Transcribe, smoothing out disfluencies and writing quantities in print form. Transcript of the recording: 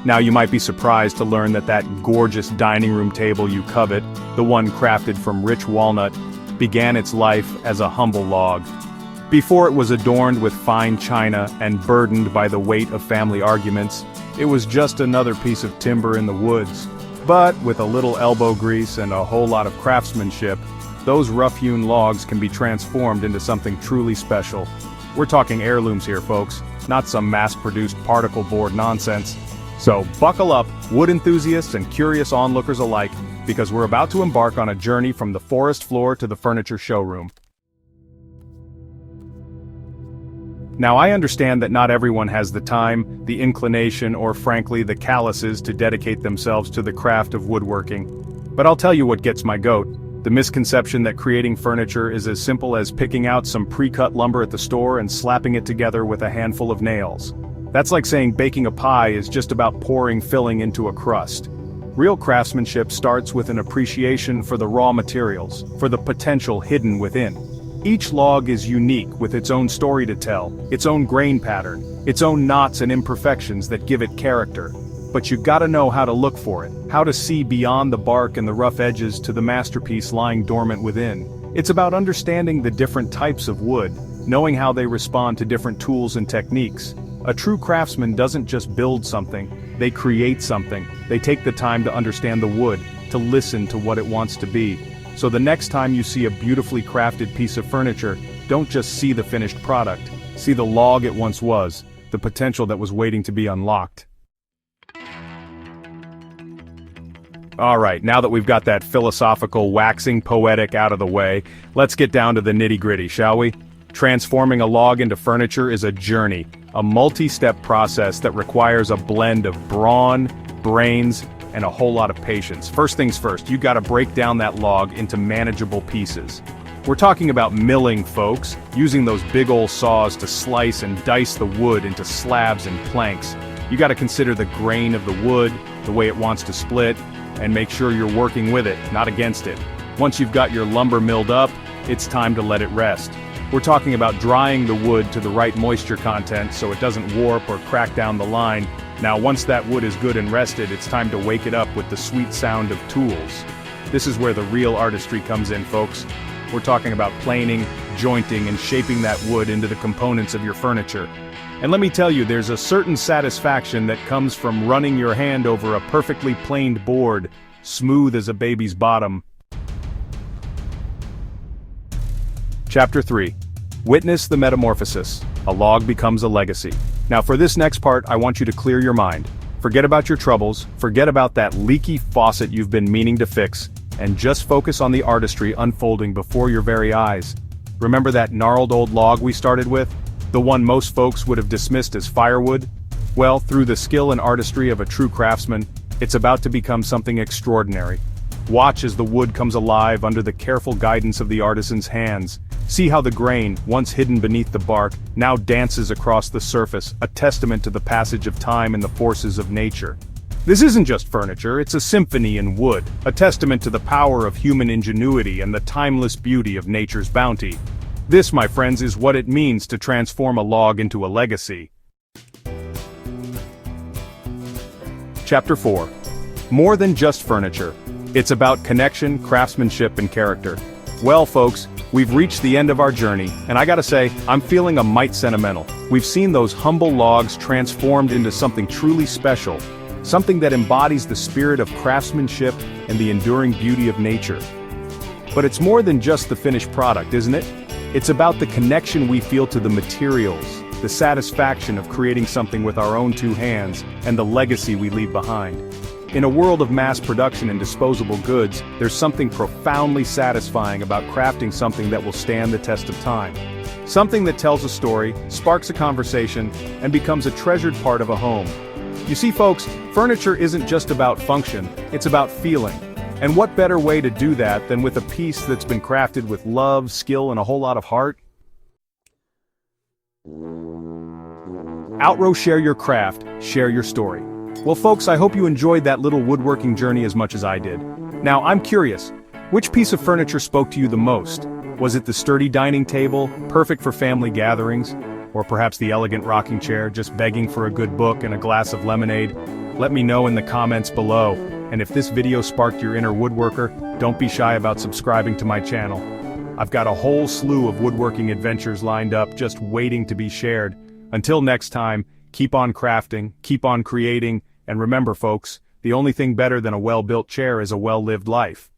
Now you might be surprised to learn that that gorgeous dining room table you covet, the one crafted from rich walnut, began its life as a humble log. Before it was adorned with fine china and burdened by the weight of family arguments, it was just another piece of timber in the woods. But with a little elbow grease and a whole lot of craftsmanship, those rough-hewn logs can be transformed into something truly special. We're talking heirlooms here, folks, not some mass-produced particle board nonsense. So buckle up, wood enthusiasts and curious onlookers alike, because we're about to embark on a journey from the forest floor to the furniture showroom. Now I understand that not everyone has the time, the inclination, or frankly the calluses to dedicate themselves to the craft of woodworking. But I'll tell you what gets my goat: the misconception that creating furniture is as simple as picking out some pre-cut lumber at the store and slapping it together with a handful of nails. That's like saying baking a pie is just about pouring filling into a crust. Real craftsmanship starts with an appreciation for the raw materials, for the potential hidden within. Each log is unique with its own story to tell, its own grain pattern, its own knots and imperfections that give it character. But you gotta know how to look for it, how to see beyond the bark and the rough edges to the masterpiece lying dormant within. It's about understanding the different types of wood, knowing how they respond to different tools and techniques. A true craftsman doesn't just build something, they create something. They take the time to understand the wood, to listen to what it wants to be. So the next time you see a beautifully crafted piece of furniture, don't just see the finished product. See the log it once was, the potential that was waiting to be unlocked. Alright, now that we've got that philosophical, waxing poetic out of the way, let's get down to the nitty-gritty, shall we? Transforming a log into furniture is a journey, a multi-step process that requires a blend of brawn, brains, and a whole lot of patience. First things first, you gotta break down that log into manageable pieces. We're talking about milling, folks, using those big ol' saws to slice and dice the wood into slabs and planks. You gotta consider the grain of the wood, the way it wants to split, and make sure you're working with it, not against it. Once you've got your lumber milled up, it's time to let it rest. We're talking about drying the wood to the right moisture content so it doesn't warp or crack down the line. Now once that wood is good and rested, it's time to wake it up with the sweet sound of tools. This is where the real artistry comes in, folks. We're talking about planing, jointing, and shaping that wood into the components of your furniture. And let me tell you, there's a certain satisfaction that comes from running your hand over a perfectly planed board, smooth as a baby's bottom. Chapter 3. Witness the metamorphosis. A log becomes a legacy. Now for this next part, I want you to clear your mind. Forget about your troubles, forget about that leaky faucet you've been meaning to fix, and just focus on the artistry unfolding before your very eyes. Remember that gnarled old log we started with? The one most folks would have dismissed as firewood? Well, through the skill and artistry of a true craftsman, it's about to become something extraordinary. Watch as the wood comes alive under the careful guidance of the artisan's hands. See how the grain, once hidden beneath the bark, now dances across the surface, a testament to the passage of time and the forces of nature. This isn't just furniture, it's a symphony in wood, a testament to the power of human ingenuity and the timeless beauty of nature's bounty. This, my friends, is what it means to transform a log into a legacy. Chapter 4. More than just furniture. It's about connection, craftsmanship, and character. Well, folks, we've reached the end of our journey, and I gotta say, I'm feeling a mite sentimental. We've seen those humble logs transformed into something truly special, something that embodies the spirit of craftsmanship and the enduring beauty of nature. But it's more than just the finished product, isn't it? It's about the connection we feel to the materials, the satisfaction of creating something with our own two hands, and the legacy we leave behind. In a world of mass production and disposable goods, there's something profoundly satisfying about crafting something that will stand the test of time. Something that tells a story, sparks a conversation, and becomes a treasured part of a home. You see, folks, furniture isn't just about function, it's about feeling. And what better way to do that than with a piece that's been crafted with love, skill, and a whole lot of heart? Outrow, share your craft, share your story. Well, folks, I hope you enjoyed that little woodworking journey as much as I did. Now, I'm curious, which piece of furniture spoke to you the most? Was it the sturdy dining table, perfect for family gatherings? Or perhaps the elegant rocking chair, just begging for a good book and a glass of lemonade? Let me know in the comments below, and if this video sparked your inner woodworker, don't be shy about subscribing to my channel. I've got a whole slew of woodworking adventures lined up just waiting to be shared. Until next time, keep on crafting, keep on creating, and remember folks, the only thing better than a well-built chair is a well-lived life.